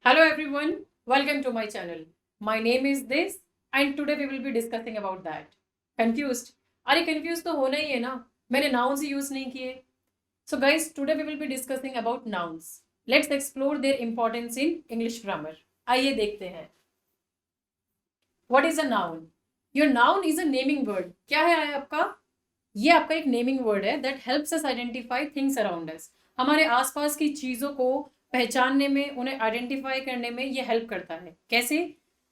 Hello everyone, welcome to my channel. My name is this and today we will be discussing about that. Confused? अरे confused तो होना ही है ना, मैंने nouns ही use नहीं किए. So guys, today we will be discussing about nouns. Let's explore their importance in English grammar. आइए देखते हैं. What is a noun? Your noun is a naming word. क्या है आपका? ये आपका एक नेमिंग वर्ड है that helps us identify things around us. हमारे आसपास की चीज़ों को पहचानने में, उन्हें आइडेंटिफाई करने में ये हेल्प करता है. कैसे?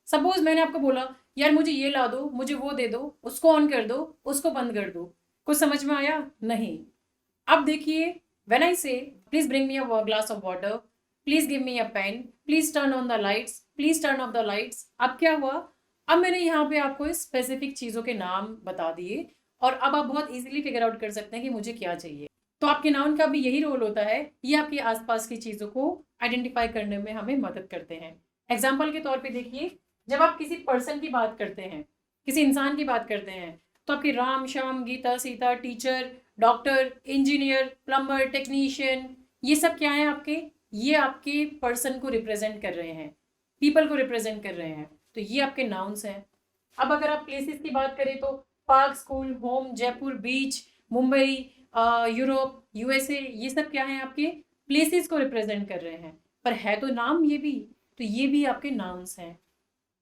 सपोज मैंने आपको बोला यार मुझे ये ला दो, मुझे वो दे दो, उसको ऑन कर दो, उसको बंद कर दो. कुछ समझ में आया? नहीं. अब देखिए, when I say please bring me a glass of water, please give me a pen, please turn on the lights, please turn off the lights. अब क्या हुआ? अब मैंने यहाँ पे आपको स्पेसिफिक चीज़ों के नाम बता दिए और अब आप बहुत इजीली फिगर आउट कर सकते हैं कि मुझे क्या चाहिए. तो आपके नाउन का भी यही रोल होता है, ये आपके आसपास की चीज़ों को आइडेंटिफाई करने में हमें मदद करते हैं. एग्जाम्पल के तौर पे देखिए, जब आप किसी पर्सन की बात करते हैं, किसी इंसान की बात करते हैं, तो आपकी Ram Shyam Geeta Sita, teacher, doctor, engineer, plumber, technician, ये सब क्या है आपके? ये आपके पर्सन को रिप्रेजेंट कर रहे हैं, पीपल को रिप्रेजेंट कर रहे हैं. तो ये आपके नाउन्स हैं. अब अगर आप प्लेसेस की बात करें तो पार्क, स्कूल, होम, जयपुर, बीच, मुंबई, यूरोप, यूएसए, ये सब क्या है? आपके प्लेसेस को रिप्रेजेंट कर रहे हैं, पर है तो नाम ये भी. तो ये भी आपके नाउन्स हैं.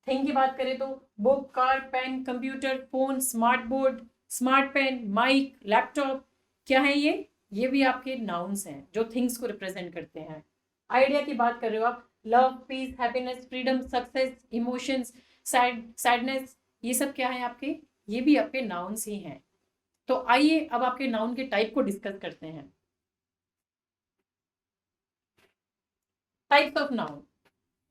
थिंग की बात करें तो book, car, pen, computer, phone, smart board, smart pen, mic, laptop, क्या है ये भी आपके नाउन्स हैं जो थिंग्स को रिप्रेजेंट करते हैं. आइडिया की बात कर रहे हो आप, love, peace, happiness, freedom, success, emotions, sadness, ये सब क्या है आपके? ये भी आपके नाउन्स ही हैं. तो आइए अब आपके नाउन के टाइप को डिस्कस करते हैं. Types of noun.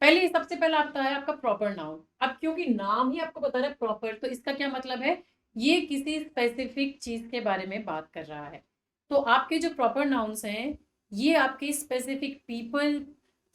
पहले सबसे पहला आता है आपका प्रॉपर नाउन. अब क्योंकि नाम ही आपको बता रहा है प्रॉपर, तो इसका क्या मतलब है? ये किसी स्पेसिफिक चीज के बारे में बात कर रहा है. तो आपके जो प्रॉपर नाउन्स हैं, ये आपके specific people,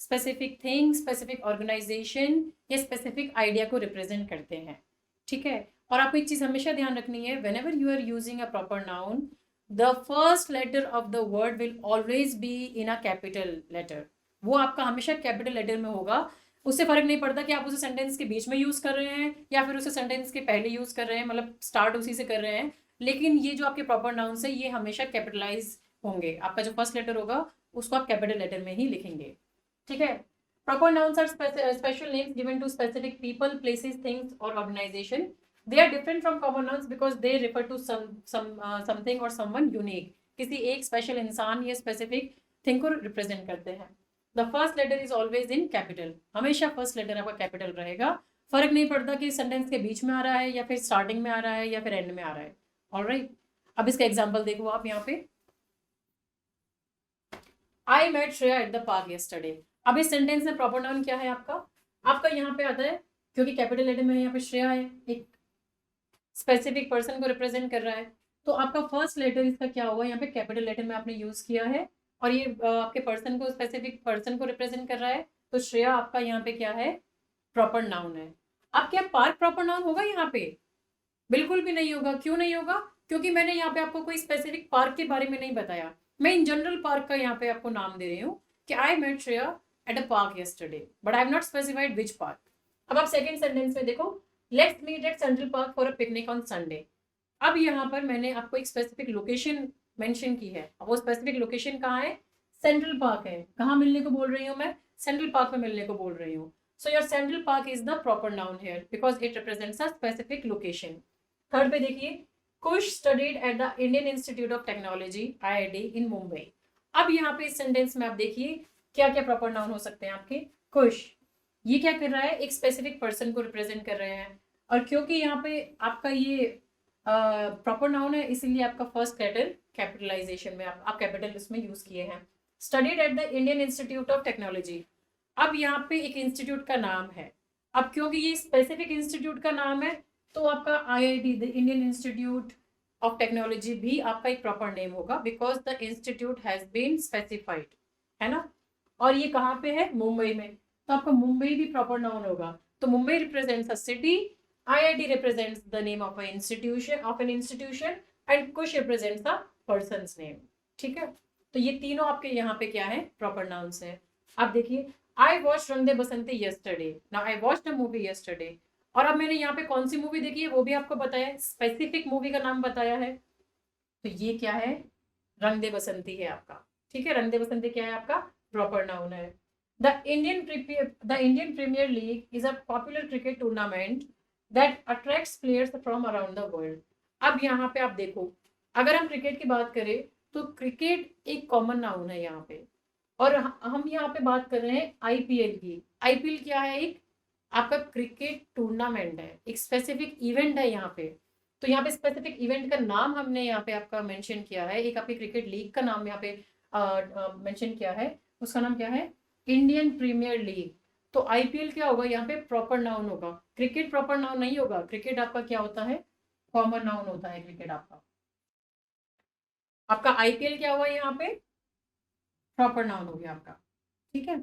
specific thing, specific organisation या स्पेसिफिक आइडिया को रिप्रेजेंट करते हैं. ठीक है. और आपको एक चीज हमेशा ध्यान रखनी है, whenever you are using a proper noun, the first letter of the word will always be in a capital letter. वो आपका हमेशा कैपिटल लेटर में होगा. उससे फर्क नहीं पड़ता कि आप उसे सेंटेंस के बीच में यूज कर रहे हैं या फिर उसे सेंटेंस के पहले यूज कर रहे हैं, मतलब स्टार्ट उसी से कर रहे हैं. लेकिन ये जो आपके प्रॉपर नाउन्स है, ये हमेशा कैपिटलाइज होंगे. आपका जो फर्स्ट लेटर होगा उसको आप कैपिटल लेटर में ही लिखेंगे. ठीक है. Proper nouns are special names given to specific people, places, things और organisation. They are different from common nouns because they refer to something और समवन यूनिक. किसी एक स्पेशल इंसान या स्पेसिफिक थिंग को रिप्रेजेंट करते हैं. The first letter is always in capital. हमेशा फर्स्ट लेटर आपका कैपिटल रहेगा. फर्क नहीं पड़ता कि सेंटेंस के बीच में आ रहा है या फिर स्टार्टिंग में आ रहा है या फिर एंड में आ रहा है. ऑलराइट. अब इसका एग्जांपल देखो आप यहाँ पे. I met Shreya at the park yesterday. अब इस सेंटेंस में प्रॉपर नाउन क्या है आपका? आपका यहाँ पे आता है, क्योंकि कैपिटल लेटर में यहाँ पे श्रेया है, एक स्पेसिफिक पर्सन को रिप्रेजेंट कर रहा है. तो आपका फर्स्ट लेटर इसका क्या हुआ? यहाँ पे कैपिटल लेटर में आपने यूज किया है और ये आपके पर्सन को, स्पेसिफिक पर्सन को रिप्रेजेंट कर रहा है. तो श्रेया आपका यहाँ पे क्या है? प्रॉपर नाउन है. अब क्या पार्क प्रॉपर नाउन होगा यहाँ पे? बिल्कुल भी नहीं होगा. क्यों नहीं होगा? क्योंकि मैंने यहाँ पे आपको कोई स्पेसिफिक पार्क के बारे में नहीं बताया. मैं इन जनरल पार्क का यहाँ पे आपको नाम दे रही हूँ कि I met Shreya at a park yesterday, but I have not specified which park. अब आप सेकंड सेंटेंस में देखो, let's meet at central park for a picnic on Sunday. अब यहाँ पर मैंने आपको एक स्पेसिफिक लोकेशन मेंशन की है. वो स्पेसिफिक लोकेशन कहाँ है? सेंट्रल पार्क है. कहाँ मिलने को बोल रही हूँ मैं? सेंट्रल पार्क में मिलने को बोल रही हूँ. So your Central Park is the proper noun here because it represents a specific location. Third पे देखिए, Kush studied at the Indian Institute of Technology IIT in Mumbai. अब यहाँ पे इस सेंटेंस में आप देखिए क्या क्या प्रॉपर नाउन हो सकते हैं आपके. कुश, ये क्या कर रहा है? एक स्पेसिफिक पर्सन को रिप्रेजेंट कर रहे हैं. और क्योंकि यहाँ पे आपका ये प्रॉपर नाउन है, इसीलिए आपका फर्स्ट लेटर कैपिटलाइजेशन में आप कैपिटल इसमें यूज किए हैं. Studied at the Indian Institute of technology. अब यहाँ पे एक इंस्टीट्यूट का नाम है. अब क्योंकि ये स्पेसिफिक इंस्टीट्यूट का नाम है, तो आपका IIT, the Indian Institute of Technology, भी आपका एक प्रॉपर नेम होगा because the institute has been specified, है ना. और ये कहाँ पे है? मुंबई में. तो आपका मुंबई भी प्रॉपर नाउन होगा. तो Mumbai represents a city, IIT represents the name of an institution and Kush represents the person's name. ठीक है. तो ये तीनों आपके यहाँ पे क्या है? प्रॉपर नाउन्स है. आप देखिए, I watch Rang De Basanti yesterday, now I watch the movie yesterday. और अब मैंने यहाँ पे कौन सी मूवी देखी है वो भी आपको बताया है, स्पेसिफिक मूवी का नाम बताया है। तो ये क्या है, रंग दे बसंती है आपका। ठीक है, रंग दे बसंती क्या है आपका प्रॉपर नाउन है। The Indian Premier League is a popular cricket tournament that attracts players from around the world. अब यहाँ पे आप देखो, अगर हम क्रिकेट की बात करें तो क्रिकेट एक कॉमन नाउन है यहाँ पे। और हम यहाँ पे बात कर रहे हैं आईपीएल की। आईपीएल क्या है, एक आपका क्रिकेट टूर्नामेंट है, एक स्पेसिफिक इवेंट है यहाँ पे। तो यहाँ पे स्पेसिफिक इवेंट का नाम हमने यहाँ पे आपका मेंशन किया है, एक आपकी क्रिकेट लीग का नाम यहाँ पे मेंशन किया है, उसका नाम क्या है, इंडियन प्रीमियर लीग। तो आईपीएल क्या होगा यहाँ पे, प्रॉपर नाउन होगा। क्रिकेट प्रॉपर नाउन नहीं होगा, क्रिकेट आपका क्या होता है, कॉमन नाउन होता है क्रिकेट आपका। आपका आईपीएल क्या हुआ यहाँ पे, प्रॉपर नाउन हो गया आपका। ठीक है,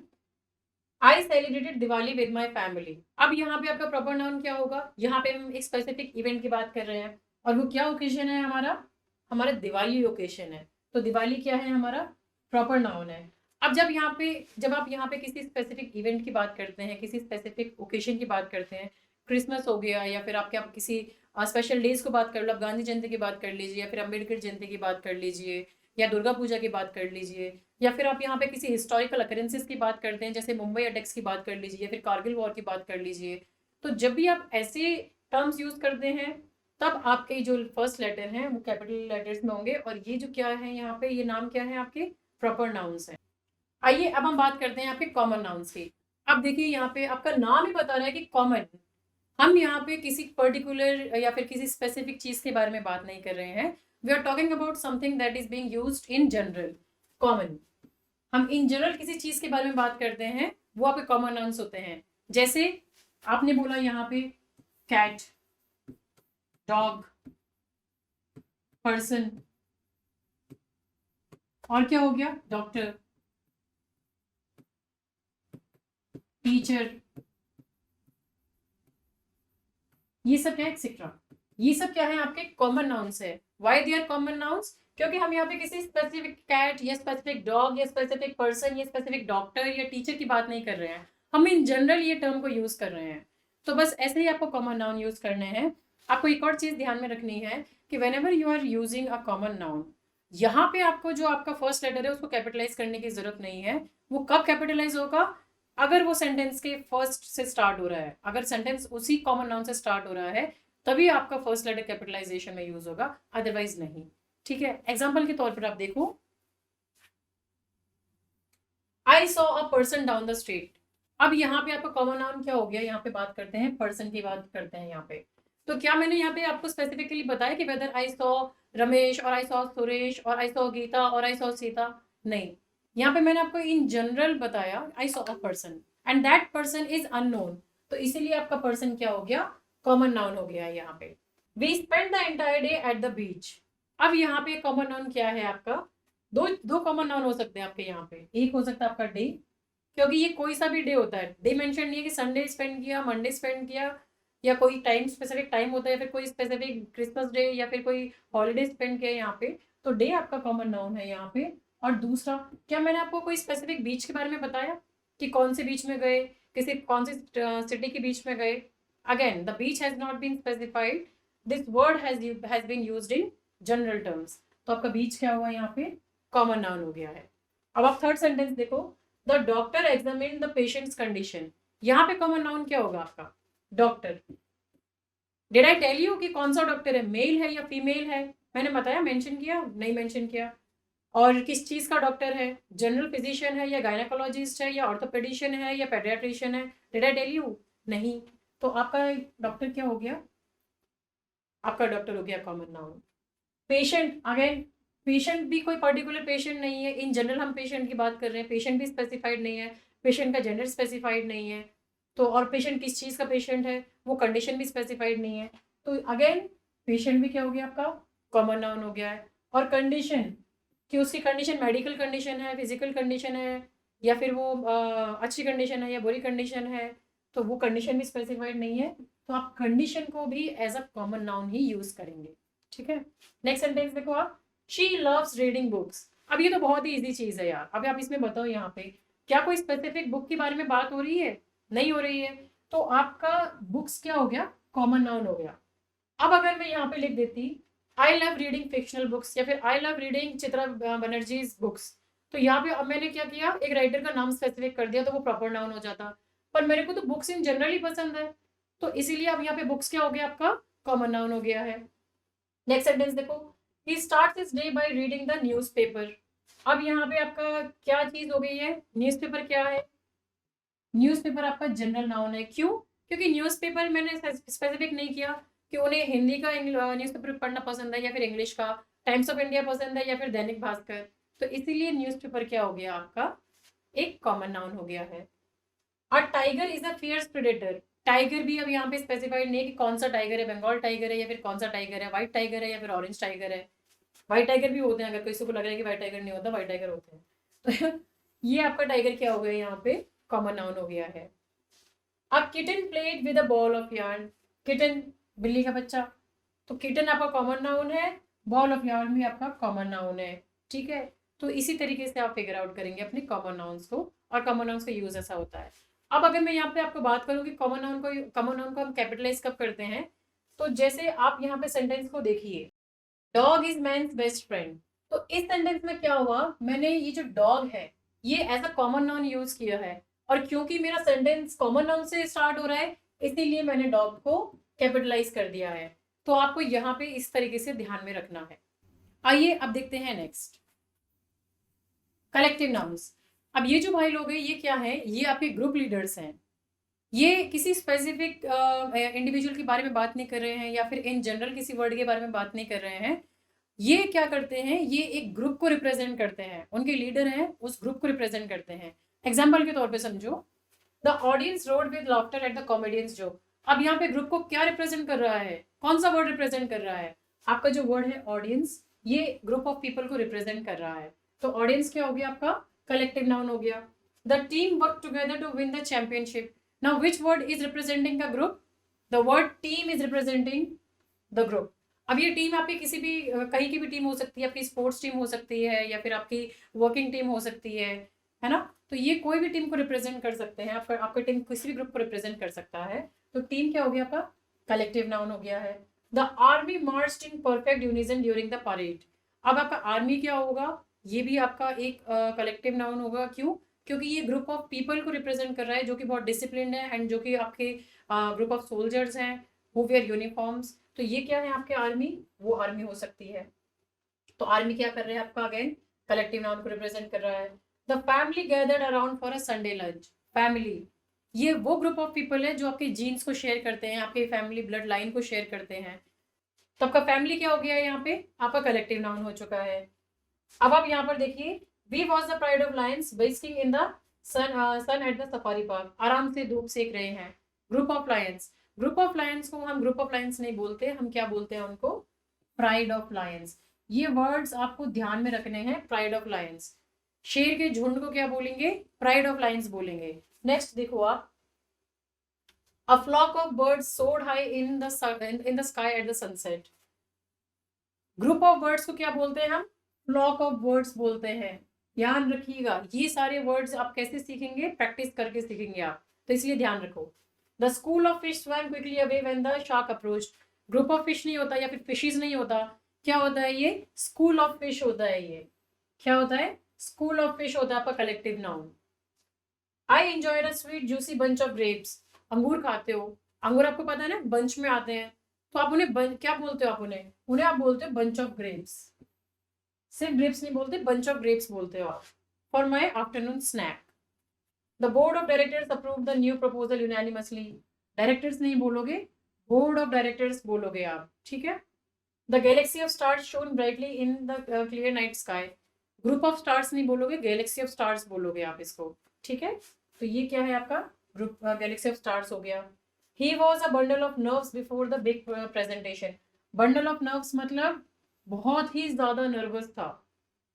I celebrated Diwali with my family. अब यहाँ पे आपका प्रॉपर नाउन क्या होगा, यहाँ पे हम एक स्पेसिफिक इवेंट की बात कर रहे हैं और वो क्या ओकेजन है हमारा, हमारा दिवाली ओकेजन है। तो दिवाली क्या है हमारा, प्रॉपर नाउन है। अब जब आप यहाँ पे किसी स्पेसिफिक इवेंट की बात करते हैं, किसी स्पेसिफिक ओकेजन की बात करते हैं, क्रिसमस हो गया या फिर आप किसी स्पेशल डेज को बात कर लो, आप गांधी जयंती की बात कर लीजिए या फिर अम्बेडकर जयंती की बात कर लीजिए या दुर्गा पूजा की बात कर लीजिए, या फिर आप यहाँ पे किसी हिस्टोरिकल अकरेंसेस की बात करते हैं, जैसे मुंबई अटैक्स की बात कर लीजिए या फिर कारगिल वॉर की बात कर लीजिए। तो जब भी आप ऐसे टर्म्स यूज करते हैं तब आपके जो फर्स्ट लेटर हैं वो कैपिटल लेटर्स में होंगे, और ये जो क्या है यहाँ पे, ये नाम क्या है आपके प्रॉपर नाउन्स हैं। आइए अब हम बात करते हैं आपके कॉमन नाउन्स की। अब देखिए यहाँ पे आपका नाम ही बता रहा है कि कॉमन। हम यहाँ पे किसी पर्टिकुलर या फिर किसी स्पेसिफिक चीज के बारे में बात नहीं कर रहे हैं। We are talking about something that is being used in general, common. हम इन जनरल किसी चीज के बारे में बात करते हैं, वो आपके कॉमन नाउन्स होते हैं। जैसे आपने बोला यहाँ पे कैट, डॉग, पर्सन, और क्या हो गया, डॉक्टर, टीचर, ये सब क्या है, एक्सेट्रा। ये सब क्या है आपके कॉमन नाउन्स है। Why they are common nouns, क्योंकि हम यहाँ पे किसी स्पेसिफिक कैट या स्पेसिफिक डॉग या स्पेसिफिक पर्सन या स्पेसिफिक डॉक्टर या टीचर की बात नहीं कर रहे हैं, हम इन जनरल ये टर्म को यूज कर रहे हैं। तो बस ऐसे ही आपको कॉमन नाउन यूज करने हैं। आपको एक और चीज ध्यान में रखनी है कि whenever you are using a common noun, यहाँ पे आपको जो आपका फर्स्ट लेटर है उसको कैपिटलाइज करने की जरूरत नहीं है। वो कब कैपिटलाइज होगा, अगर वो सेंटेंस के फर्स्ट से स्टार्ट हो रहा है, अगर सेंटेंस उसी कॉमन नाउन से स्टार्ट हो रहा है तभी आपका फर्स्ट लेटर कैपिटलाइजेशन में यूज होगा, अदरवाइज नहीं। ठीक है, एग्जाम्पल के तौर पर आप देखो, I saw a person down the street. अब यहाँ पे आपका कॉमन नाउन क्या हो गया, यहाँ पे बात करते हैं पर्सन की बात करते हैं यहाँ पे। तो क्या मैंने यहाँ पे आपको स्पेसिफिकली बताया कि वेदर आई सॉ रमेश और आई सॉ सुरेश और आई सॉ गीता और आई सॉ सीता, नहीं। यहाँ पे मैंने आपको इन जनरल बताया I saw a person and that person is unknown. तो इसीलिए आपका पर्सन क्या हो गया, कॉमन नाउन हो गया यहाँ पे। We spend the entire day at the beach. अब यहाँ पे कॉमन नाउन क्या है आपका, दो दो कॉमन नाउन हो सकते हैं आपके यहाँ पे। एक हो सकता है आपका डे, क्योंकि ये कोई सा भी डे होता है, डे मेंशन नहीं है कि संडे स्पेंड किया, मंडे स्पेंड किया, या कोई टाइम स्पेसिफिक टाइम होता है, या फिर कोई स्पेसिफिक क्रिसमस डे या फिर कोई हॉलीडे स्पेंड किया यहाँ पे। तो डे आपका कॉमन नाउन है यहाँ पे। और दूसरा, क्या मैंने आपको कोई स्पेसिफिक बीच के बारे में बताया कि कौन से बीच में गए, किसी कौन सी सिटी के बीच में गए। Again the beach has not been specified, this word has been used in general terms. तो आपका बीच क्या हुआ यहाँ पे, कॉमन नाउन हो गया है। अब आप थर्ड सेंटेंस देखो, the doctor examine the patient's condition. यहाँ पे कॉमन नाउन क्या होगा आपका, doctor. Did I tell you कि कौन सा डॉक्टर है, मेल है या फीमेल है, मैंने बताया, मेंशन किया, नहीं मेंशन किया। और किस चीज का डॉक्टर है, जनरल फिजिशियन है या गायनाकोलॉजिस्ट है या ऑर्थोपेडिशियन है या पेडियाट्रिशियन है, डिड आई टेल यू, नहीं। तो आपका डॉक्टर क्या हो गया, आपका डॉक्टर हो गया common noun. Patient, again patient भी कोई पर्टिकुलर पेशेंट नहीं है, इन जनरल हम पेशेंट की बात कर रहे हैं, पेशेंट भी स्पेसिफाइड नहीं है, पेशेंट का जेंडर स्पेसिफाइड नहीं है। तो और पेशेंट किस चीज़ का पेशेंट है, वो कंडीशन भी स्पेसिफाइड नहीं है। तो अगेन पेशेंट भी क्या हो गया आपका, कॉमन नाउन हो गया है। और कंडीशन, कि उसकी कंडीशन मेडिकल कंडीशन है, फिजिकल कंडीशन है, या फिर वो अच्छी कंडीशन है या बुरी कंडीशन है, तो वो कंडीशन भी स्पेसिफाइड नहीं है। तो आप कंडीशन को भी एज अ कॉमन नाउन ही यूज करेंगे। ठीक है, नेक्स्ट सेंटेंस देखो आप, शी लव्स रीडिंग बुक्स। अब ये तो बहुत ही इजी चीज है यार, अब आप इसमें बताओ यहाँ पे क्या कोई स्पेसिफिक बुक के बारे में बात हो रही है? नहीं हो रही है। तो आपका बुक्स क्या हो गया? कॉमन नाउन हो गया। अब अगर मैं यहाँ पे लिख देती I love reading fictional books या फिर I love reading Chitra Banerjee books, तो यहाँ पे अब मैंने क्या किया, एक राइटर का नाम स्पेसिफिक कर दिया तो वो प्रॉपर नाउन हो जाता। पर मेरे को तो बुक्स इन जनरल ही पसंद है, तो इसीलिए अब यहाँ पे बुक्स क्या हो गया आपका? कॉमन नाउन हो गया है। नेक्स्ट सेंटेंस देखो, he starts his day by reading the newspaper. अब यहाँ पे आपका क्या चीज हो गई है? न्यूज़पेपर क्या है? न्यूज़पेपर आपका जनरल नाउन है। क्यों? क्योंकि न्यूज़पेपर मैंने स्पेसिफिक नहीं किया कि उन्हें हिंदी का न्यूज़पेपर पढ़ना पसंद है या फिर इंग्लिश का, टाइम्स ऑफ इंडिया पसंद है या फिर दैनिक भास्कर, तो इसीलिए न्यूज़पेपर क्या हो गया आपका? एक कॉमन नाउन हो गया है। और tiger is a fierce predator. Tiger भी अब यहाँ पे स्पेसिफाइड नहीं है कि कौन सा टाइगर है, बंगाल टाइगर है या फिर कौन सा टाइगर है, व्हाइट टाइगर है या फिर ऑरेंज टाइगर है। व्हाइट टाइगर भी होते हैं, अगर किसी को लग रहा है कि व्हाइट टाइगर नहीं होता, व्हाइट टाइगर होते हैं। तो ये आपका टाइगर क्या हो गया यहाँ पे? कॉमन नाउन हो गया है। अब kitten played with a ball of yarn। Kitten बिल्ली का बच्चा, तो किटन आपका कॉमन नाउन है, बॉल ऑफ yarn भी आपका कॉमन नाउन है। ठीक है, तो इसी तरीके से आप फिगर आउट करेंगे अपने कॉमन नाउन्स को, और कॉमन नाउन्स का यूज ऐसा होता है। अब अगर मैं यहाँ पे आपको बात करूँ कि कॉमन नाउन को हम कैपिटलाइज कब करते हैं, तो जैसे आप यहाँ पे सेंटेंस को देखिए, dog is man's best friend. तो इस सेंटेंस में क्या हुआ, मैंने ये जो डॉग है ये as a common noun use किया है, और क्योंकि मेरा सेंटेंस कॉमन नाउन से स्टार्ट हो रहा है इसीलिए मैंने डॉग को कैपिटलाइज कर दिया है। तो आपको यहाँ पे इस तरीके से ध्यान में रखना है। आइए अब देखते हैं नेक्स्ट, कलेक्टिव नाउन्स। अब ये जो भाई लोग हैं ये क्या है? ये आपके ग्रुप लीडर्स हैं। ये किसी स्पेसिफिक इंडिविजुअल के बारे में बात नहीं कर रहे हैं या फिर इन जनरल किसी वर्ड के बारे में बात नहीं कर रहे हैं। ये क्या करते हैं? ये एक ग्रुप को रिप्रेजेंट करते हैं, उनके लीडर हैं उस ग्रुप को रिप्रेजेंट करते हैं। एग्जाम्पल के तौर पे समझो, the audience road with laughter at the comedians joke. अब यहाँ पे ग्रुप को क्या रिप्रेजेंट कर रहा है? कौन सा वर्ड रिप्रेजेंट कर रहा है? आपका जो वर्ड है ऑडियंस, ये ग्रुप ऑफ पीपल को रिप्रेजेंट कर रहा है। तो ऑडियंस क्या हो गया आपका? कलेक्टिव नाउन हो गया। The team work together to win the championship. Now which word is representing the group? The word team is representing the group. अब ये टीम आपकी किसी भी कहीं की भी टीम हो सकती है, आपकी स्पोर्ट्स टीम हो सकती है या फिर आपकी वर्किंग टीम हो सकती है ना? तो ये कोई भी टीम को रिप्रेजेंट कर सकते हैं, आपका टीम किसी भी ग्रुप को रिप्रेजेंट कर सकता है। तो टीम क्या हो गया आपका? कलेक्टिव नाउन हो गया है। The army marched in perfect unison during the parade. अब आपका आर्मी क्या होगा? ये भी आपका एक कलेक्टिव नाउन होगा। क्यों? क्योंकि ये ग्रुप ऑफ पीपल को रिप्रेजेंट कर रहा है जो कि बहुत डिसिप्लिन है एंड जो कि आपके ग्रुप ऑफ सोल्जर्स हैं हु वेयर यूनिफॉर्म्स। तो ये क्या है आपके? आर्मी, वो आर्मी हो सकती है। तो आर्मी क्या कर रहे हैं आपका? अगेन कलेक्टिव नाउन को रिप्रेजेंट कर रहा है। The family gathered around for a Sunday lunch. Family, ये वो ग्रुप ऑफ पीपल है जो आपके जीन्स को शेयर करते हैं, आपके फैमिली ब्लड लाइन को शेयर करते हैं। तो आपका फैमिली क्या हो गया? यहाँ पे आपका कलेक्टिव नाउन हो चुका है। अब आप यहाँ पर देखिए, we was the pride of lions basking in the sun at the safari park. आराम से धूप सेक रहे हैं। Group of lions, group of lions को हम ग्रुप ऑफ लायंस नहीं बोलते, हम क्या बोलते हैं उनको? Pride of Lions. ये वर्ड्स आपको ध्यान में रखने हैं, प्राइड ऑफ लायंस। शेर के झुंड को क्या बोलेंगे? प्राइड ऑफ लायंस बोलेंगे। नेक्स्ट देखो आप, अ फ्लॉक ऑफ बर्ड्स सोड high in the sky at the sunset. Group of words को क्या बोलते हैं हम? फ्लॉक ऑफ वर्ड्स बोलते हैं। ध्यान रखिएगा, ये सारे वर्ड्स आप कैसे सीखेंगे? प्रैक्टिस करके सीखेंगे आप, तो इसलिए ध्यान रखो। The school of fish swum quickly away when the shark approached. Group of fish नहीं होता या फिर फिशेज नहीं होता, क्या होता है ये? स्कूल ऑफ फिश होता है। ये क्या होता है? स्कूल ऑफ फिश होता है आपका collective noun. I enjoyed a sweet juicy bunch of grapes. अंगूर खाते हो, अंगूर आपको पता है ना बंच में आते हैं, तो आप उन्हें क्या बोलते हो? आप उन्हें आप बोलते हो बंच ऑफ ग्रेप्स। सिर्फ ग्रेप्स नहीं बोलते, बंच ऑफ ग्रेप्स बोलते हो आप। For my afternoon snack. The board of directors approve the new proposal unanimously. Directors नहीं बोलोगे, बोर्ड ऑफ डायरेक्टर्स बोलोगे आप, ठीक है। The galaxy of stars shone brightly in the clear night sky. Group of stars नहीं बोलोगे, Galaxy of stars बोलोगे आप इसको, ठीक है। तो ये क्या है आपका? ग्रुप गैलेक्सी ऑफ स्टार्स हो गया। He was a bundle of nerves before the big presentation. Bundle of nerves मतलब बहुत ही ज्यादा नर्वस था,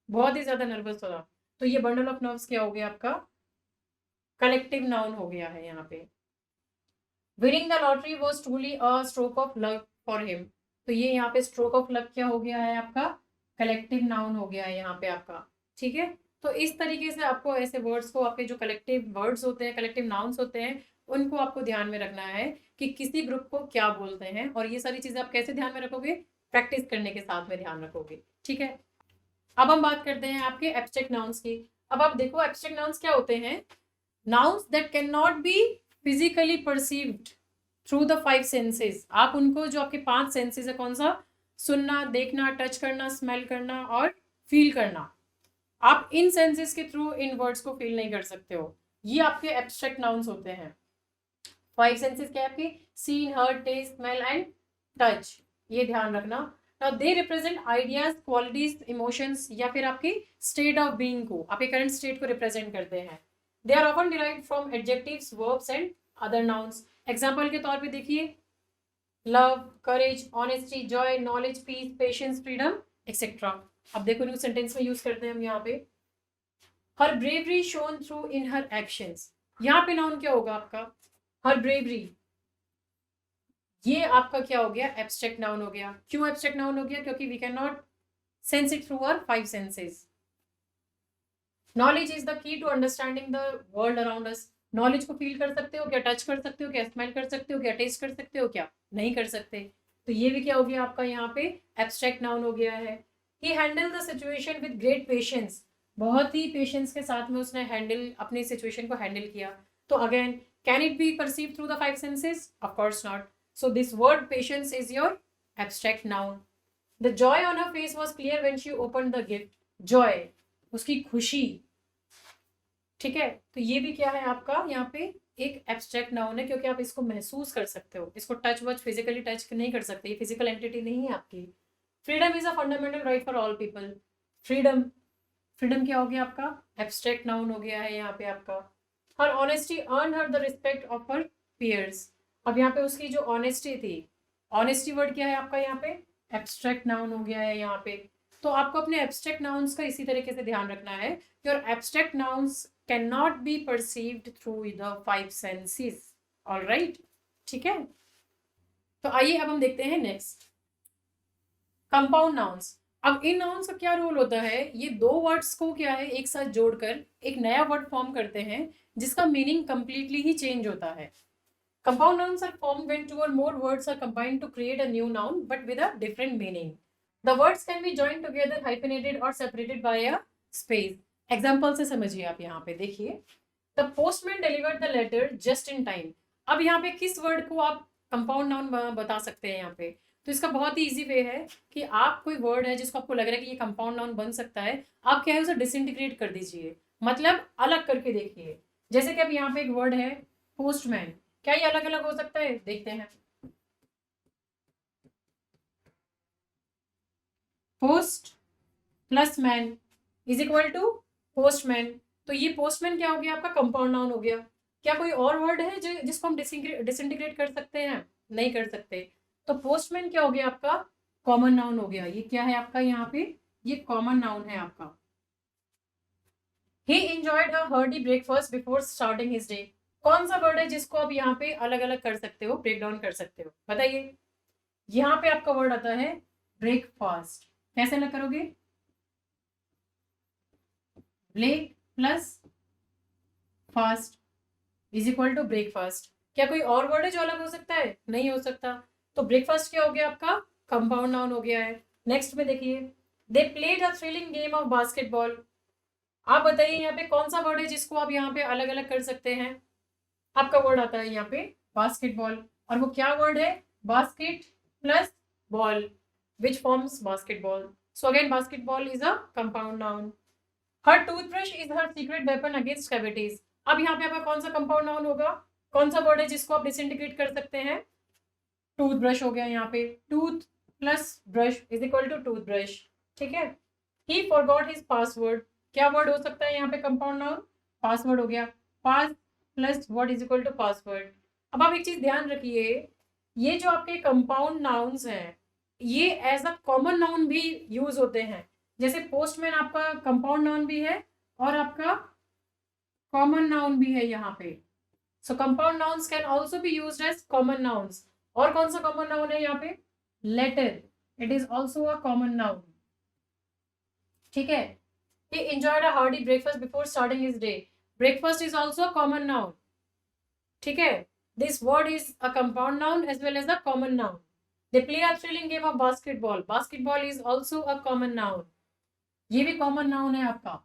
बहुत ही ज्यादा नर्वस था। तो ये बंडल ऑफ नर्व्स क्या हो गया आपका? कलेक्टिव नाउन हो गया है यहाँ पे। Winning the lottery was truly a stroke of luck for him. तो ये यहाँ पे स्ट्रोक ऑफ लक क्या हो गया है आपका? कलेक्टिव नाउन हो गया है यहाँ पे आपका, ठीक है। तो इस तरीके से आपको ऐसे वर्ड्स को, आपके जो कलेक्टिव वर्ड्स होते हैं, कलेक्टिव नाउन्स होते हैं, उनको आपको ध्यान में रखना है कि किसी ग्रुप को क्या बोलते हैं। और ये सारी चीजें आप कैसे ध्यान में रखोगे? प्रैक्टिस करने के साथ में ध्यान रखोगे। ठीक है, अब हम बात करते हैं आपके एब्स्ट्रैक्ट नाउन्स की। अब आप देखो एब्स्ट्रैक्ट नाउन्स क्या होते हैं। Nouns that can not be physically perceived through the five senses. आप उनको, जो आपके 5 सेंसेस है, कौन सा? सुनना, देखना, टच करना, स्मेल करना और फील करना, आप इन सेंसेस के थ्रू इन वर्ड्स को फील नहीं कर सकते हो। ये आपके एब्स्ट्रैक्ट नाउन्स होते हैं। 5 सेंसेस क्या है आपकी? Seen, hurt, taste, smell and touch. ये ध्यान रखना। Now they represent ideas, qualities, emotions या फिर आपकी स्टेट ऑफ बीइंग को, आपके करंट स्टेट को रिप्रेजेंट करते हैं। They are often derived from adjectives, verbs and other nouns. Example के तौर पे देखिए, love, courage, honesty, joy, knowledge, peace, patience, freedom etcetera. अब देखो न्यू सेंटेंस में यूज करते हैं हम यहाँ पे, हर ब्रेवरी शोन थ्रू इन हर एक्शंस। यहाँ पे नाउन क्या होगा आपका? हर ब्रेवरी। ये आपका क्या हो गया? एब्स्ट्रैक्ट नाउन हो गया। क्यों एब्स्ट्रैक्ट नाउन हो गया? क्योंकि we can not sense it through our 5 senses. Knowledge is the key to understanding the world around us. Knowledge को फील कर सकते हो क्या? टच कर सकते हो क्या? स्मेल कर सकते हो क्या? टेस्ट कर सकते हो क्या? नहीं कर सकते। तो ये भी क्या हो गया आपका यहाँ पे? एब्स्ट्रैक्ट नाउन हो गया है। He handle the situation with great patience. बहुत ही पेशेंस के साथ में उसने अपनी सिचुएशन को हैंडल किया। तो again, can it be perceive through the 5 senses? Of course not. So this word patience is your abstract noun. The Joy on her face was clear when she opened the gift. Joy, उसकी खुशी। ठीक है, तो ये भी क्या है आपका यहाँ पे? एक एब्स्ट्रैक्ट नाउन है, क्योंकि आप इसको महसूस कर सकते हो। इसको टच वच फिजिकली टच नहीं कर सकते, ये फिजिकल एंटिटी नहीं है आपकी। Freedom is a fundamental right for all people. Freedom, freedom क्या हो गया आपका? एब्स्ट्रैक्ट नाउन हो गया है यहाँ पे आपका। Her honesty earn her the respect of her peers. अब यहाँ पे उसकी जो ऑनेस्टी थी, ऑनेस्टी वर्ड क्या है आपका यहाँ पे? एब्स्ट्रैक्ट नाउन हो गया है यहाँ पे। तो आपको अपने एब्स्ट्रैक्ट नाउन्स का इसी तरीके से ध्यान रखना है। Your abstract nouns can not be perceived through the 5 senses. All right, ठीक है। तो आइए अब हम देखते हैं नेक्स्ट, कंपाउंड नाउन्स। अब इन नाउन्स का क्या रोल होता है? ये दो वर्ड्स को क्या है, एक साथ जोड़कर एक नया वर्ड फॉर्म करते हैं, जिसका मीनिंग कंप्लीटली ही चेंज होता है। Compound nouns are formed when 2 or more words are combined to create a new noun but with a different meaning. The words can be joined together, hyphenated or separated by a space. Example से समझिए आप यहाँ पे देखिए, the postman delivered the letter just in time. अब यहाँ पे किस वर्ड को आप कंपाउंड नाउन बता सकते हैं यहाँ पे? तो इसका बहुत ही इजी वे है कि आप कोई वर्ड है जिसको आपको लग रहा है कि ये कंपाउंड नाउन बन सकता है, आप क्या है उसे डिसइंटीग्रेट कर दीजिए, मतलब अलग करके देखिए। जैसे कि अब यहाँ पे एक वर्ड है पोस्टमैन, क्या ये अलग अलग हो सकता है? देखते हैं। Post plus man is equal to postman. तो ये पोस्टमैन क्या हो गया आपका? कंपाउंड नाउन हो गया। क्या कोई और वर्ड है जिसको हम डिसइंटीग्रेट कर सकते हैं? नहीं कर सकते। तो पोस्टमैन क्या हो गया आपका? कॉमन नाउन हो गया। ये क्या है आपका यहाँ पे? ये कॉमन नाउन है आपका। He enjoyed a hearty breakfast before starting his day. कौन सा वर्ड है जिसको आप यहाँ पे अलग अलग कर सकते हो, ब्रेक डाउन कर सकते हो? बताइए। यहाँ पे आपका वर्ड आता है ब्रेकफास्ट। कैसे अलग करोगे? Break plus fast is equal to breakfast. क्या कोई और वर्ड है जो अलग हो सकता है? नहीं हो सकता। तो ब्रेकफास्ट क्या हो गया आपका? कंपाउंड नाउन हो गया है। नेक्स्ट में देखिए, they played a thrilling game of basketball. आप बताइए यहाँ पे कौन सा वर्ड है जिसको आप यहाँ पे अलग अलग कर सकते हैं? आपका वर्ड आता है यहाँ पे बास्केटबॉल, और वो क्या वर्ड है? Basket plus ball which forms basketball. So again basketball is a compound noun. Her toothbrush is her secret weapon against cavities. अब यहाँ पे आपका कौन सा कंपाउंड नाउन होगा? कौन सा वर्ड है जिसको आप डिसइंटीग्रेट कर सकते हैं? टूथब्रश हो गया यहाँ पे। Tooth plus brush is equal to toothbrush. ठीक है। He forgot his password. क्या वर्ड हो सकता है यहाँ पे कंपाउंड नाउन? पासवर्ड हो गया। Pass plus word is equal to password. अब आप एक चीज ध्यान रखिए, ये जो आपके कंपाउंड नाउन्स हैं, ये एज अ कॉमन नाउन भी यूज होते हैं। जैसे पोस्टमैन आपका कंपाउंड नाउन भी है और आपका कॉमन नाउन भी है यहाँ पे। So compound nouns can also be used as common nouns. और कौन सा कॉमन नाउन है यहाँ पे? Letter, it is also a common noun. ठीक है। He enjoyed a hearty breakfast before starting his day. Breakfast is also a common noun. ठीक है. This word is a compound noun as well as a common noun. They play a thrilling game of basketball. Basketball is also a common noun. ये भी common noun है आपका.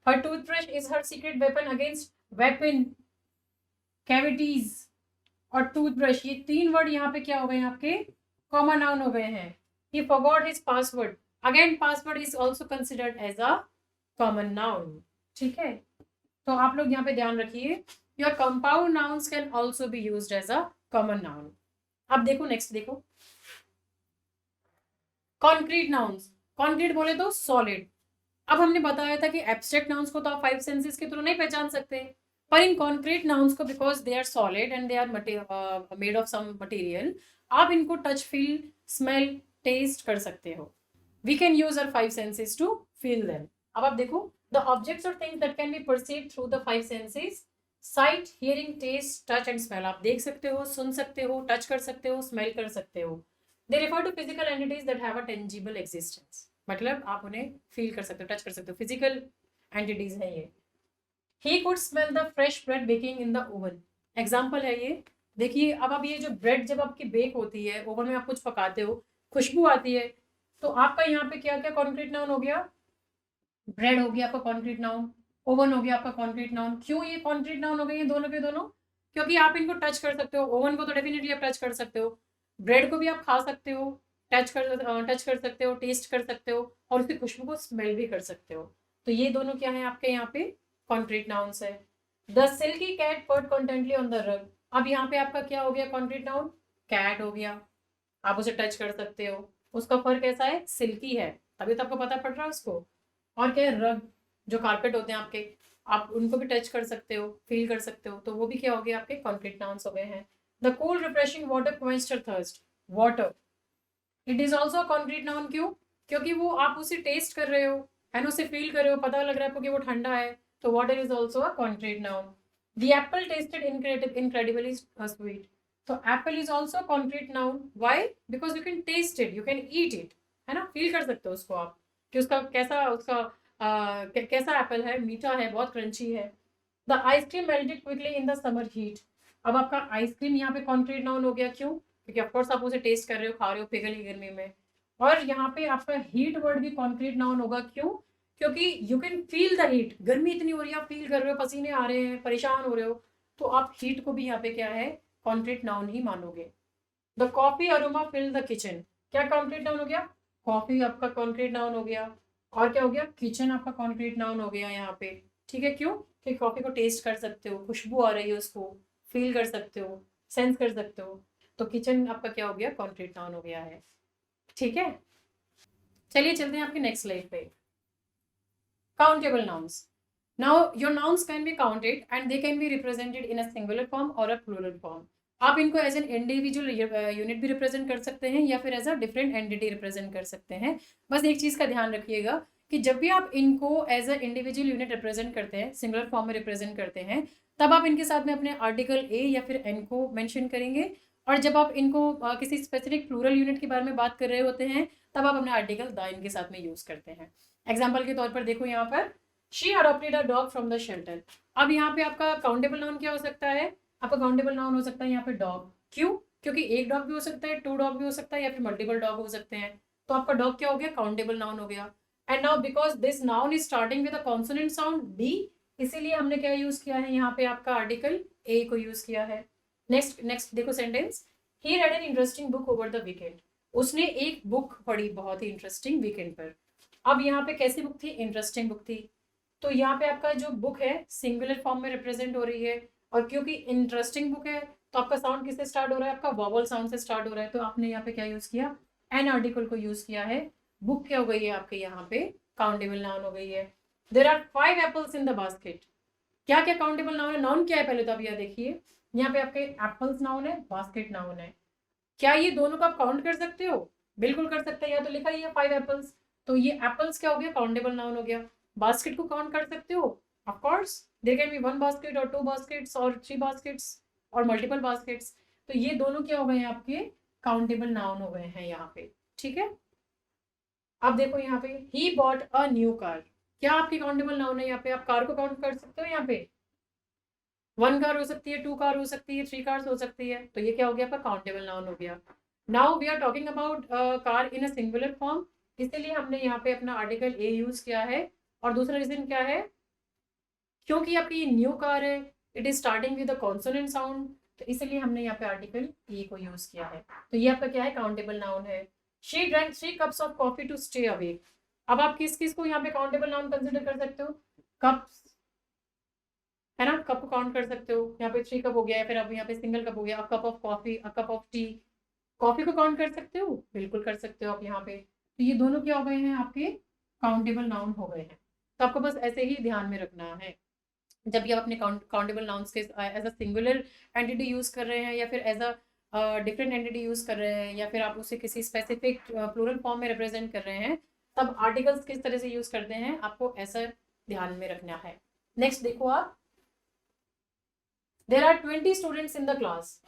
Her toothbrush is her secret weapon against weapon, cavities और toothbrush. ये 3 word यहाँ पे क्या हो गए हैं आपके? कॉमन नाउन हो गए हैं. He forgot his password. Again, password is also considered as a common noun. ठीक है. तो आप लोग यहाँ पे ध्यान रखिए. Your compound nouns can also be used as a common noun. अब देखो नेक्स्ट देखो. Concrete nouns. Concrete बोले तो solid. अब हमने बताया था कि एब्स्ट्रैक्ट नाउन्स को तो आप 5 सेंसेस के थ्रू नहीं पहचान सकते, पर इन कॉन्क्रीट नाउन्स को because they are solid and they are made of some material, आप इनको टच, फील, स्मेल, टेस्ट कर सकते हो. We can use our 5 senses to feel them. अब आप देखो, द ऑब्जेक्ट्स और things that can be perceived through the 5 senses, sight, hearing, taste, touch and smell. आप देख सकते हो, सुन सकते हो, टच कर सकते हो, स्मेल कर सकते हो. They refer to physical entities that have a tangible existence. मतलब आप उन्हें फील कर सकते हो, टच कर सकते हो, फिजिकल एंटिटीज है ये. He could smell the fresh bread baking in the oven. Example है ये. देखिए, अब आप ये जो ब्रेड जब आपकी बेक होती है ओवन में, आप कुछ पकाते हो, खुशबू आती है, तो आपका यहाँ पे क्या क्या कॉन्क्रीट नाउन हो गया? ब्रेड हो गया आपका कॉन्क्रीट नाउन, ओवन हो गया आपका कॉन्क्रीट नाउन. क्यों ये कॉन्क्रीट नाउन हो गए ये दोनों के दोनों? क्योंकि आप इनको टच कर सकते हो. ओवन को तो डेफिनेटली आप टच कर सकते हो, ब्रेड को भी आप खा सकते हो, टच कर सकते हो, टेस्ट कर सकते हो, और उसकी खुशबू को स्मेल भी कर सकते हो. तो ये दोनों क्या है आपके यहाँ पे? कॉन्क्रीट नाउन्स है. The silky cat purred contentedly on the rug. अब यहाँ पे आपका क्या हो गया कॉन्क्रीट नाउन? कैट हो गया. आप उसे टच कर सकते हो, उसका फर कैसा है? सिल्की है, तभी तो आपको पता पड़ रहा है उसको. और क्या है? रग, जो कारपेट होते हैं आपके, आप उनको भी टच कर सकते हो, फील कर सकते हो, तो वो भी क्या हो गया आपके? कॉन्क्रीट नाउन्स हो गए हैं. The cool refreshing water quenched your thirst. Water, it is also concrete noun. क्यों? क्योंकि वो आप उसे टेस्ट कर रहे हो, एंड उसे फील कर रहे हो, पता लग रहा है आपको कि वो ठंडा है, तो water is also a concrete noun. The apple tasted incredibly sweet. तो apple is also concrete noun. Why? Because you can taste it, you can eat it, है ना, फील कर सकते हो उसको आप कि उसका कैसा, उसका कैसा एप्पल है, मीठा है, बहुत क्रंची है. The ice cream melted quickly in the summer heat. अब आपका आइसक्रीम यहाँ पे कॉन्क्रीट नाउन हो गया. क्यों? क्योंकि ऑफकोर्स आप उसे टेस्ट कर रहे हो, खा रहे हो पिघली गर्मी में. और यहाँ पे आपका हीट वर्ड भी कॉन्क्रीट नाउन होगा. क्यों? क्योंकि you can feel the heat. गर्मी इतनी हो रही है, आप फील कर रहे हो, पसीने आ रहे हैं, परेशान हो रहे हो, तो आप हीट को भी यहाँ पे क्या है? कॉन्क्रीट नाउन ही मानोगे. The coffee aroma fill the kitchen. क्या कॉन्क्रीट नाउन हो गया? कॉफी आपका कॉन्क्रीट नाउन हो गया. और क्या हो गया? किचन आपका कॉन्क्रीट नाउन हो गया यहाँ पे. ठीक है. क्यों? कि कॉफी को टेस्ट कर सकते हो, खुशबू आ रही है, उसको फील कर सकते हो, सेंस कर सकते हो, तो किचन आपका क्या हो गया? कॉन्क्रीट नाउन हो गया है. ठीक है. चलिए चलते हैं आपके नेक्स्ट स्लाइड पे. Countable nouns. Now your nouns can be counted and they can be represented in a singular form और अ प्लूरल फॉर्म. आप इनको एज एन इंडिविजुअल यूनिट भी रिप्रेजेंट कर सकते हैं या फिर as a different entity represent कर सकते हैं. बस एक चीज़ का ध्यान रखिएगा कि जब भी आप इनको as a individual unit represent करते हैं, सिंगुलर फॉर्म में रिप्रेजेंट करते हैं, तब आप इनके साथ में अपने आर्टिकल ए या फिर एन को मेंशन करेंगे. और जब आप इनको किसी स्पेसिफिक प्लूरल यूनिट के बारे में बात कर रहे होते हैं, तब आप अपने आर्टिकल द इनके साथ में यूज करते हैं. एग्जाम्पल के तौर पर देखो यहाँ पर, she adopted a dog from the shelter. अब यहाँ पे आपका काउंटेबल नाउन क्या हो सकता है? आपका काउंटेबल नाउन हो सकता है यहाँ पे डॉग. क्यों? क्योंकि एक डॉग भी हो सकता है, 2 डॉग भी हो सकता है, या फिर मल्टीपल डॉग हो सकते हैं. तो आपका डॉग क्या हो गया? काउंटेबल नाउन हो गया. And now because this noun is starting with a consonant sound D, इसीलिए हमने क्या यूज किया है यहाँ पे? आपका आर्टिकल ए को यूज किया है. नेक्स्ट नेक्स्ट देखो sentence. He red an interesting book over the weekend. उसने एक बुक पढ़ी बहुत ही इंटरेस्टिंग वीकेंड पर. अब यहाँ पे कैसी बुक थी? इंटरेस्टिंग बुक थी. तो यहाँ पे आपका जो बुक है सिंगुलर फॉर्म में रिप्रेजेंट हो रही है, और क्योंकि इंटरेस्टिंग बुक है तो आपका साउंड किससे स्टार्ट हो रहा है? आपका वॉवल साउंड से स्टार्ट हो रहा है. तो आपने यहाँ पे क्या यूज किया? एन आर्टिकल को यूज किया है. बुक क्या हो गई है आपके यहाँ पे? काउंटेबल नाउन हो गई है. There are 5 apples in the basket. क्या क्या काउंटेबल नाउन है? नाउन क्या है पहले तो आप यह देखिए. यहाँ पे आपके एप्पल्स नाउन है, बास्केट नाउन है. क्या ये दोनों को आप काउंट कर सकते हो? बिल्कुल कर सकते हैं. या तो लिखा ही है 5 एप्पल्स, तो ये एप्पल्स क्या हो गया? काउंटेबल नाउन हो गया. बास्केट को काउंट कर सकते हो? Of course there can be 1 basket और 2 बास्केट्स और 3 बास्केट्स और मल्टीपल बास्केट्स. तो ये दोनों क्या हो गए हैं? आपके काउंटेबल नाउन हो गए हैं यहाँ पे. ठीक है. अब देखो यहाँ पे he bought a new car, क्या आपकी काउंटेबल नाउन है यहाँ पे? आप कार को काउंट कर सकते हो यहाँ पे? 1 कार हो सकती है, 2 कार हो सकती है, 3 कार्स हो सकती है, तो ये क्या हो गया आपका काउंटेबल नाउन हो गया। Now we are talking about car in a singular form, इसीलिए हमने यहाँ पे अपना आर्टिकल ए यूज किया है। और दूसरा रीजन क्या है? क्योंकि आपकी ये न्यू कार है, it is starting with a consonant sound, तो इसलिए हमने यहाँ पे आर्टिकल ए को यूज किया है। तो ये आपका क्या है? काउंटेबल नाउन है। She drank 3 cups of coffee to stay awake. अब आप किस किस को यहाँ पे काउंटेबल नाउन कंसिडर कर सकते हो? कप्स, है ना, कप को काउंट कर सकते हो, यहाँ पे 3 कप हो गया है, फिर अब यहाँ पे सिंगल कप हो गया, a cup of coffee, a cup of T. Coffee को काउंट कर सकते हो? बिल्कुल कर सकते हो आप यहाँ पे। तो ये दोनों क्या हो गए हैं? आपके काउंटेबल नाउन हो गए हैं। तो आपको बस ऐसे ही ध्यान में रखना है जब भी आप अपने काउंटेबल नाउन्स के as a singular entity use कर रहे हैं, या फिर as a different entity use कर रहे हैं, या फिर आप उसे किसी स्पेसिफिक प्लूरल फॉर्म में रिप्रेजेंट कर रहे हैं, तब आर्टिकल्स किस तरह से यूज करते हैं आपको ऐसा ध्यान में रखना है। नेक्स्ट देखो आप, there are 20 students in the class,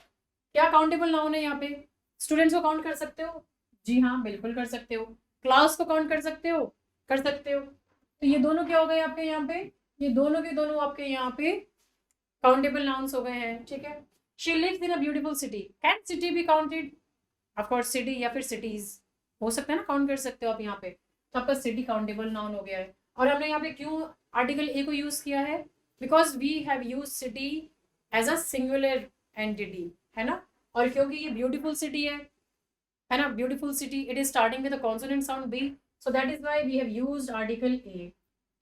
क्या काउंटेबल नाउन है यहाँ पे? स्टूडेंट्स को काउंट कर सकते हो? जी हाँ, बिल्कुल कर सकते हो। क्लास को काउंट कर सकते हो? कर सकते हो। तो ये दोनों क्या हो गए आपके यहाँ पे? ये दोनों के दोनों आपके यहाँ पे काउंटेबल नाउन्स हो गए हैं, ठीक है। She lives in a beautiful city, can city be counted? Of course city या फिर सिटीज हो सकता है ना, काउंट कर सकते हो आप यहाँ पे। तो आपका सिटी काउंटेबल नाउन हो गया है। और हमने यहाँ पे क्यों आर्टिकल ए को यूज किया है? Because we have use city as a singular entity, है ना। और क्योंकि ये ब्यूटीफुल सिटी है ना, beautiful city, it is starting with a consonant sound B, so that is why we have used article a.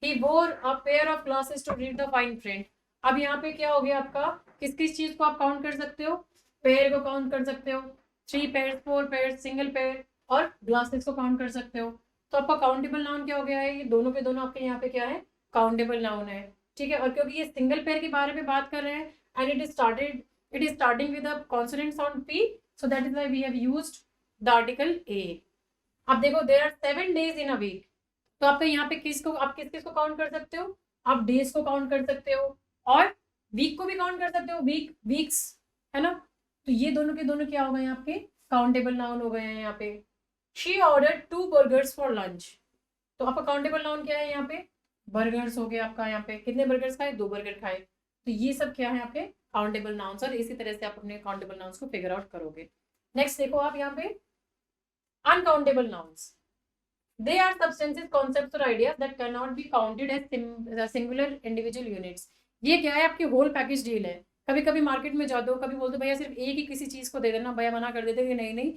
He wore a pair of glasses to read the fine print. अब यहाँ पे क्या हो गया आपका? किस किस चीज को आप काउंट कर सकते हो? पेयर को काउंट कर सकते हो, 3 पेयर, 4 पेयर, सिंगल पेयर, और ग्लासेस को काउंट कर सकते हो। तो आपका काउंटेबल नाउन क्या हो गया है? ये दोनों के दोनों आपके यहाँ पे क्या है? काउंटेबल नाउन है, ठीक है। और क्योंकि ये सिंगल पेयर के बारे में बात कर रहे हैं, and it is starting with a consonant sound P, so that is why we have used the article a. अब देखो, there are 7 days in a week, तो आपका यहाँ पे आप किस किस को काउंट कर सकते हो? आप डेज को काउंट कर सकते हो, और वीक को भी काउंट कर सकते हो, वीक्स, है ना। तो ये दोनों के दोनों क्या हो गए आपके? काउंटेबल नाउन हो गए हैं यहाँ पे। She order 2 burgers for lunch, तो आपका काउंटेबल नाउन क्या है यहाँ पे? बर्गर्स हो गया आपका। यहाँ पे कितने बर्गर्स खाए? 2 बर्गर खाए। तो ये सब क्या है आपके? Countable nouns. और इसी तरह से आप अपने काउंटेबल नाउन्स को फिगर आउट करोगे। नेक्स्ट देखो आप यहाँ पे, uncountable nouns, they are substances, concepts or ideas that cannot be counted as singular individual units। ये क्या है? आपकी होल पैकेज डील है। कभी कभी मार्केट में जाते हो, कभी बोलते हो भैया सिर्फ एक ही किसी चीज को दे देना, भैया मना कर देते कि नहीं नहीं,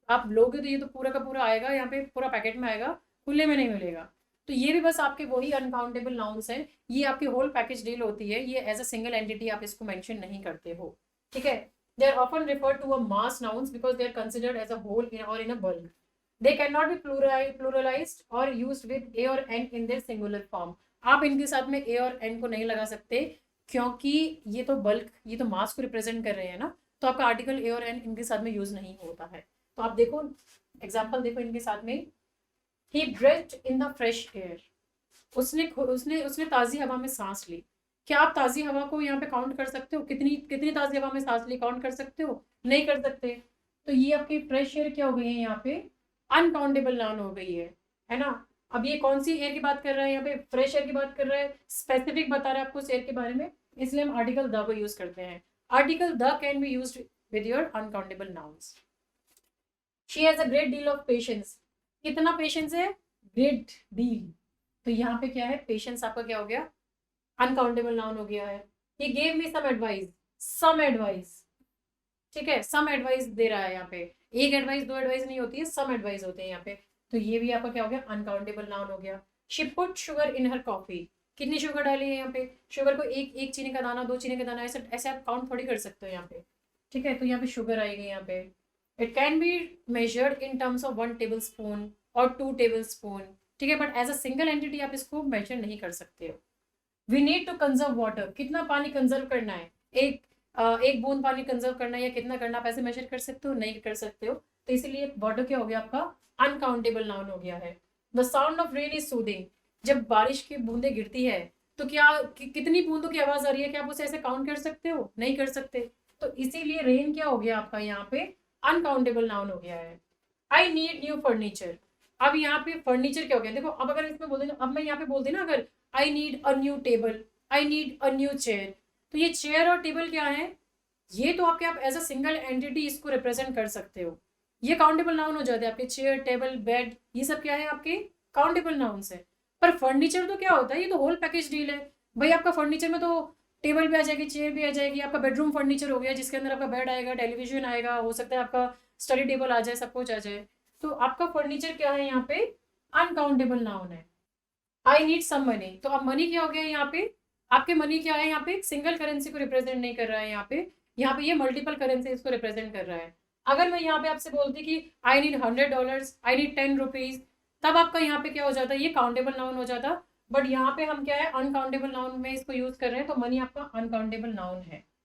आप लोगे तो ये तो पूरा का पूरा आएगा, यहाँ पे पूरा पैकेट में आएगा, खुले में नहीं मिलेगा। तो ये भी बस आपके वही अनकाउंटेबल नाउन्स हैं। ये आपकी होल पैकेज डील होती है, ये एज अ सिंगल एंटिटी आप इसको मेंशन नहीं करते हो, ठीक है। They are often refer to a mass nouns because they are considered as a whole और in a bulk. They cannot be pluralized or used with a और n in their singular form। आप इनके साथ में a और n को नहीं लगा सकते, क्योंकि ये तो बल्क, ये तो मास को रिप्रेजेंट कर रहे हैं ना, तो आपका आर्टिकल a और n इनके साथ में यूज नहीं होता है। तो आप देखो एग्जाम्पल देखो इनके साथ में, he breathe in the fresh air, उसने उसने उसने ताज़ी हवा में सांस ली। क्या आप ताज़ी हवा को यहाँ पे काउंट कर सकते हो? कितनी कितनी ताज़ी हवा में सांस ली काउंट कर सकते हो? नहीं कर सकते। तो ये आपकी फ्रेश एयर क्या हो गई है यहाँ पे? अनकाउंटेबल नाउन हो गई है ना। अब ये कौन सी एयर की बात कर रहा है? यहाँ पे फ्रेश एयर की बात कर रहा है, स्पेसिफिक बता रहा है आपको उस एयर के बारे में, इसलिए हम आर्टिकल द को यूज करते हैं। Article the can be used with your uncountable nouns. She has a great deal of patience, कितना पेशेंस है? Great deal. तो यहाँ पे क्या है? पेशेंस आपका क्या हो गया? अनकाउंटेबल नाउन हो गया है। He gave me some advice, some advice, ठीक है, सम एडवाइस दे रहा है यहाँ पे। एक एडवाइस, 2 एडवाइस नहीं होती है, सम एडवाइस होते हैं यहाँ पे। तो ये भी आपका क्या हो गया? अनकाउंटेबल नाउन हो गया। She put sugar in her coffee, कितनी शुगर डाली है यहाँ पे? शुगर को एक चीनी का दाना, 2 चीनी का दाना, ऐसे ऐसे आप काउंट थोड़ी कर सकते हो यहाँ पे, ठीक है। तो यहाँ पे शुगर आएगी यहाँ पे। It can be measured in terms of 1 tablespoon और 2 टेबल स्पून, ठीक है, but as a single entity आप इसको मेजर नहीं कर सकते हो। We need to conserve water, कितना पानी कंजर्व करना है? एक बूंद पानी कंजर्व करना है या कितना करना, आप ऐसे मेजर कर सकते हो? नहीं कर सकते हो। तो इसलिए वाटर क्या हो गया आपका? अनकाउंटेबल नाउन हो गया है। The sound of rain is soothing, जब बारिश की बूंदें गिरती है तो क्या कितनी बूंदों की आवाज आ रही है? क्या आप उसे ऐसे काउंट कर सकते हो? नहीं कर सकते। तो इसीलिए रेन क्या हो गया आपका यहाँ पे? अनकाउंटेबल नाउन हो गया है। आई नीड न्यू फर्नीचर, अब यहाँ पे फर्नीचर क्या हो गया, देखो अब अगर इसमें बोल देना, अब मैं यहाँ पे बोल दी ना अगर I need a new table, I need a new chair, तो ये चेयर और टेबल क्या है, ये तो आपके आप एज अ सिंगल एंटिटी इसको रिप्रेजेंट कर सकते हो, ये काउंटेबल नाउन हो जाते हैं आपके, चेयर टेबल बेड, ये सब क्या है आपके काउंटेबल नाउन्स है। पर फर्नीचर तो क्या होता है, ये तो होल पैकेज डील है भाई, आपका फर्नीचर में तो टेबल भी आ जाएगी, चेयर भी आ जाएगी, आपका बेडरूम फर्नीचर हो गया जिसके अंदर आपका बेड आएगा, टेलीविजन आएगा, हो सकता है आपका स्टडी टेबल आ जाए, सब कुछ आ जाए। तो आपका फर्नीचर क्या है यहाँ पे, अनकाउंटेबल नाउन है। आई नीड सम मनी, तो अब मनी क्या हो गया यहाँ पे, आपके मनी क्या है यहाँ पे, सिंगल करेंसी को रिप्रेजेंट नहीं कर रहा है यहाँ पे, यहाँ पे ये मल्टीपल करेंसी इसको रिप्रेजेंट कर रहा है। अगर मैं यहाँ पे आपसे बोलती कि आई नीड $100, आई नीड ₹10, तब आपका यहाँ पे क्या हो जाता है, ये काउंटेबल नाउन हो जाता। बट यहाँ पे हम क्या है, अनकाउंटेबल नाउन में इसको यूज कर रहे हैं, तो मनी आपका अनकाउंटेबल नाउन है।